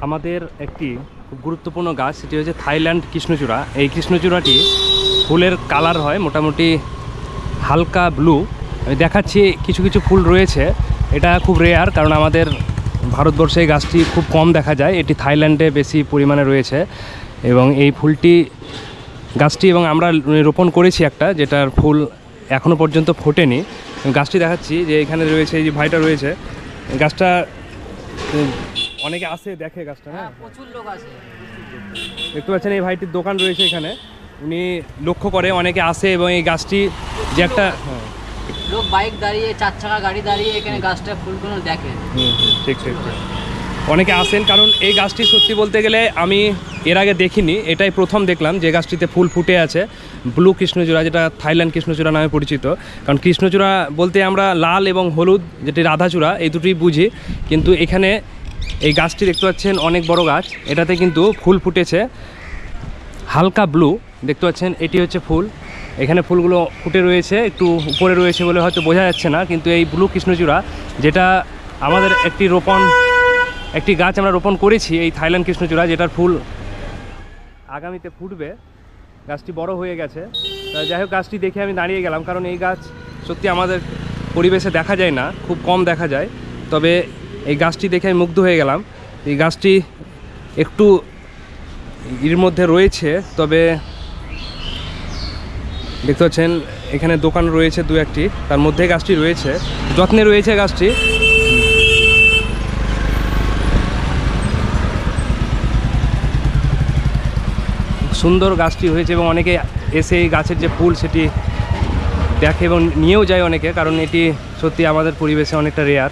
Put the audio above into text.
আমাদের একটি খুব গুরুত্বপূর্ণ গাছ, সেটি হচ্ছে থাইল্যান্ড কৃষ্ণচূড়া। এই কৃষ্ণচূড়াটি ফুলের কালার হয় মোটামুটি হালকা ব্লু। আমি দেখাচ্ছি কিছু কিছু ফুল রয়েছে, এটা খুব রেয়ার, কারণ আমাদের ভারতবর্ষে এই গাছটি খুব কম দেখা যায়। এটি থাইল্যান্ডে বেশি পরিমাণে রয়েছে এবং এই ফুলটি গাছটি এবং আমরা রোপণ করেছি একটা, যেটার ফুল এখনও পর্যন্ত ফোটেনি। গাছটি দেখাচ্ছি যে এখানে রয়েছে, এই যে ভাইটা রয়েছে, গাছটা অনেকে আসে দেখে গাছটা। হ্যাঁ, প্রচুর লোক আসে। দেখতে পাচ্ছেন এই ভাইটির দোকান রয়েছে এখানে, উনি লক্ষ্য করে অনেকে আসে এবং এই গাছটি যে একটা লোক বাইক দাঁড়িয়ে, 4 চাকা গাড়ি দাঁড়িয়ে এখানে গাছটা ফুলগুলো দেখে। ঠিক ঠিক ঠিক, অনেকে আসেন, কারণ এই গাছটি সত্যি বলতে গেলে আমি এর আগে দেখিনি, এটাই প্রথম দেখলাম যে গাছটিতে ফুল ফুটে আছে। ব্লু কৃষ্ণচূড়া, যেটা থাইল্যান্ড কৃষ্ণচূড়া নামে পরিচিত। কারণ কৃষ্ণচূড়া বলতে আমরা লাল এবং হলুদ, যেটি রাধাচূড়া, এই দুটোই বুঝি, কিন্তু এখানে এই গাছটি দেখতে পাচ্ছেন অনেক বড় গাছ, এটাতে কিন্তু ফুল ফুটেছে হালকা ব্লু। দেখতে পাচ্ছেন এটি হচ্ছে ফুল, এখানে ফুলগুলো ফুটে রয়েছে, একটু উপরে রয়েছে বলে হয়তো বোঝা যাচ্ছে না, কিন্তু এই ব্লু কৃষ্ণচূড়া যেটা আমাদের একটি গাছ আমরা রোপণ করেছি, এই থাইল্যান্ড কৃষ্ণচূড়া, যেটার ফুল আগামীতে ফুটবে। গাছটি বড় হয়ে গেছে। যাই হোক, গাছটি দেখে আমি দাঁড়িয়ে গেলাম, কারণ এই গাছ সত্যি আমাদের পরিবেশে দেখা যায় না, খুব কম দেখা যায়। তবে এই গাছটি দেখে আমি মুগ্ধ হয়ে গেলাম। এই গাছটি একটু এর মধ্যে রয়েছে, তবে দেখতে পাচ্ছেন এখানে দোকান রয়েছে দু একটি, তার মধ্যে গাছটি রয়েছে, যত্নে রয়েছে গাছটি। সুন্দর গাছটি হয়েছে এবং অনেকে এসে এই গাছের যে ফুল সেটি দেখে এবং নিয়েও যায় অনেকে, কারণ এটি সত্যি আমাদের পরিবেশে অনেকটা রেয়ার।